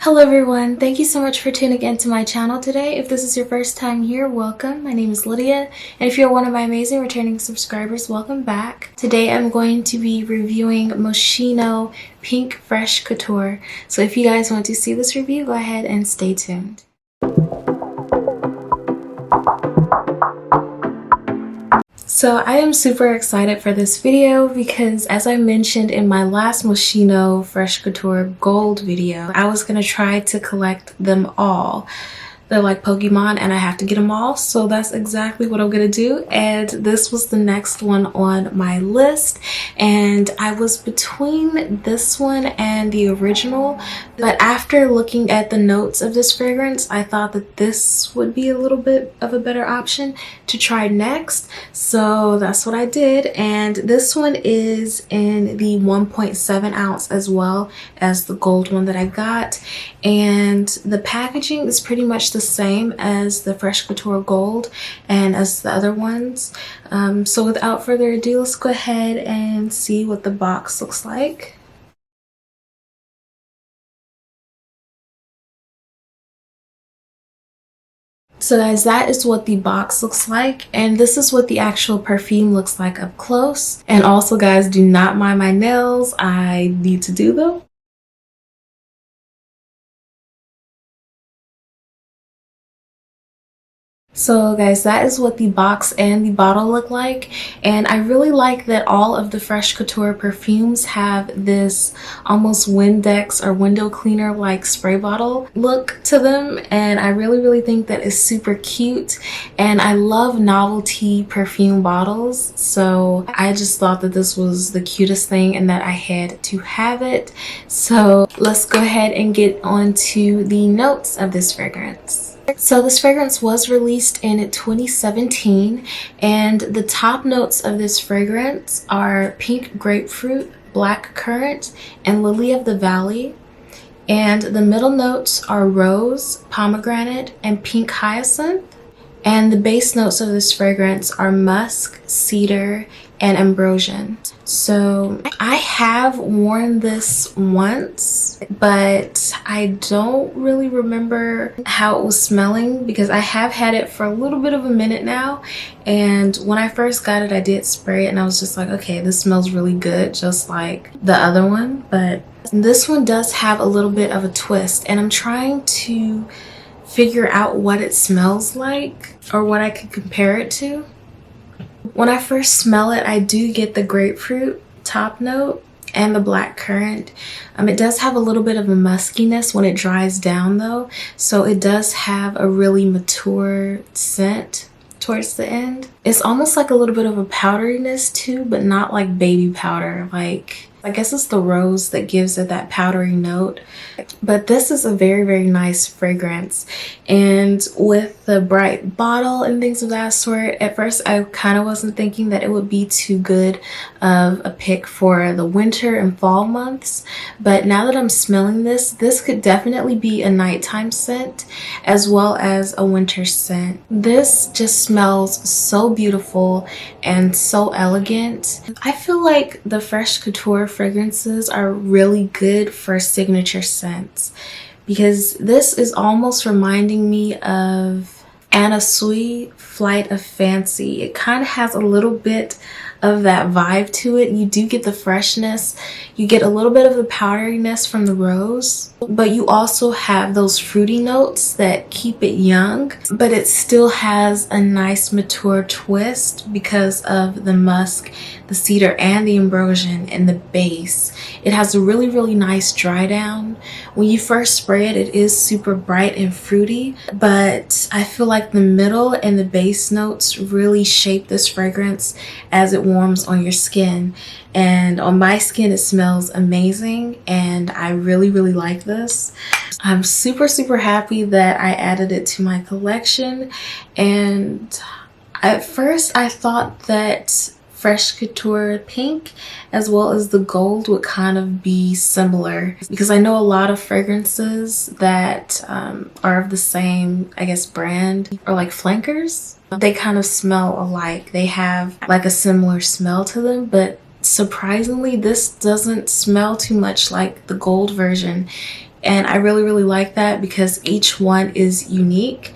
Hello everyone, thank you so much for tuning into my channel today. If this is your first time here, welcome. My name is Lydia, and if you're one of my amazing returning subscribers, welcome back. Today I'm going to be reviewing Moschino Pink Fresh Couture. So if you guys want to see this review, go ahead and stay tuned. So I am super excited for this video because, as I mentioned in my last Moschino Fresh Couture Gold video, I was going to try to collect them all. They're like Pokemon and I have to get them all, so that's exactly what I'm gonna do. And this was the next one on my list, and I was between this one and the original, but after looking at the notes of this fragrance, I thought that this would be a little bit of a better option to try next, so that's what I did. And this one is in the 1.7 ounce as well as the gold one that I got, and the packaging is pretty much the same as the Fresh Couture Gold and as the other ones. So without further ado, let's go ahead and see what the box looks like. So guys, that is what the box looks like, and this is what the actual perfume looks like up close. And also guys, do not mind my nails, I need to do them. So guys, that is what the box and the bottle look like, and I really like that all of the Fresh Couture perfumes have this almost Windex or window cleaner like spray bottle look to them, and I really think that is super cute. And I love novelty perfume bottles, so I just thought that this was the cutest thing and that I had to have it. So let's go ahead and get on to the notes of this fragrance. So this fragrance was released in 2017, and the top notes of this fragrance are pink grapefruit, black currant, and lily of the valley. And the middle notes are rose, pomegranate, and pink hyacinth. And the base notes of this fragrance are musk, cedar, and ambrosian. So I have worn this once, but I don't really remember how it was smelling because I have had it for a little bit of a minute now. And when I first got it, I did spray it and I was just like, okay, this smells really good, just like the other one. But this one does have a little bit of a twist, and I'm trying to figure out what it smells like or what I could compare it to. When I first smell it, I do get the grapefruit top note and the black currant. It does have a little bit of a muskiness when it dries down though, so it does have a really mature scent towards the end. It's almost like a little bit of a powderiness too, but not like baby powder. Like, I guess it's the rose that gives it that powdery note. But this is a very nice fragrance, and with the bright bottle and things of that sort, at first I kind of wasn't thinking that it would be too good of a pick for the winter and fall months, but now that I'm smelling this could definitely be a nighttime scent as well as a winter scent. This just smells so beautiful and so elegant. I feel like the Fresh Couture fragrances are really good for signature scents, because this is almost reminding me of Anna Sui Flight of Fancy. It kind of has a little bit of that vibe to it. You do get the freshness, you get a little bit of the powderiness from the rose, but you also have those fruity notes that keep it young, but it still has a nice mature twist because of the musk, the cedar, and the ambrosian in the base. It has a really nice dry down. When you first spray it, it is super bright and fruity, but I feel like the middle and the base notes really shape this fragrance as it warms on your skin. And on my skin, it smells amazing, and I really like this. I'm super happy that I added it to my collection. And at first I thought that Fresh Couture Pink as well as the gold would kind of be similar, because I know a lot of fragrances that are of the same, I guess, brand, or like flankers. They kind of smell alike. They have like a similar smell to them, but surprisingly this doesn't smell too much like the gold version. And I really like that because each one is unique.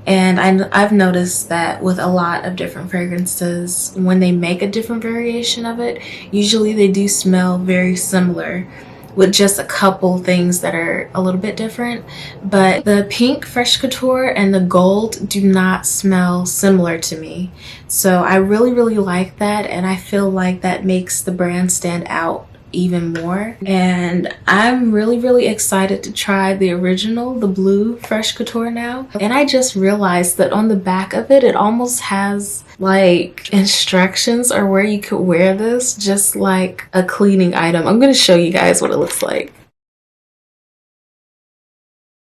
And I've noticed that with a lot of different fragrances, when they make a different variation of it, usually they do smell very similar, with just a couple things that are a little bit different. But the pink Fresh Couture and the gold do not smell similar to me. So I really like that, and I feel like that makes the brand stand out even more. And I'm really excited to try the original, the blue Fresh Couture now. And I just realized that on the back of it, it almost has like instructions or where you could wear this, just like a cleaning item. I'm going to show you guys what it looks like.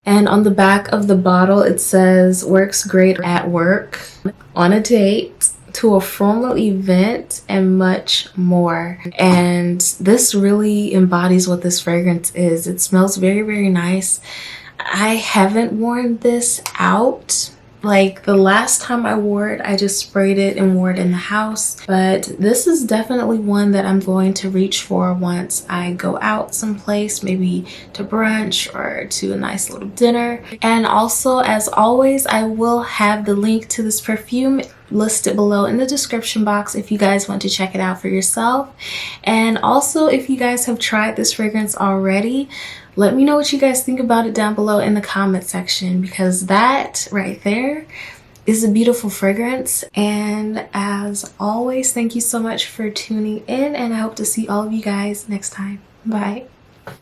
And on the back of the bottle, it says works great at work, on a date, to a formal event, and much more. And this really embodies what this fragrance is. It smells very nice. I haven't worn this out. Like the last time I wore it, I just sprayed it and wore it in the house. But this is definitely one that I'm going to reach for once I go out someplace, maybe to brunch or to a nice little dinner. And also, as always, I will have the link to this perfume listed below in the description box if you guys want to check it out for yourself. And also, if you guys have tried this fragrance already, let me know what you guys think about it down below in the comment section, because that right there is a beautiful fragrance. And as always, thank you so much for tuning in, and I hope to see all of you guys next time. Bye.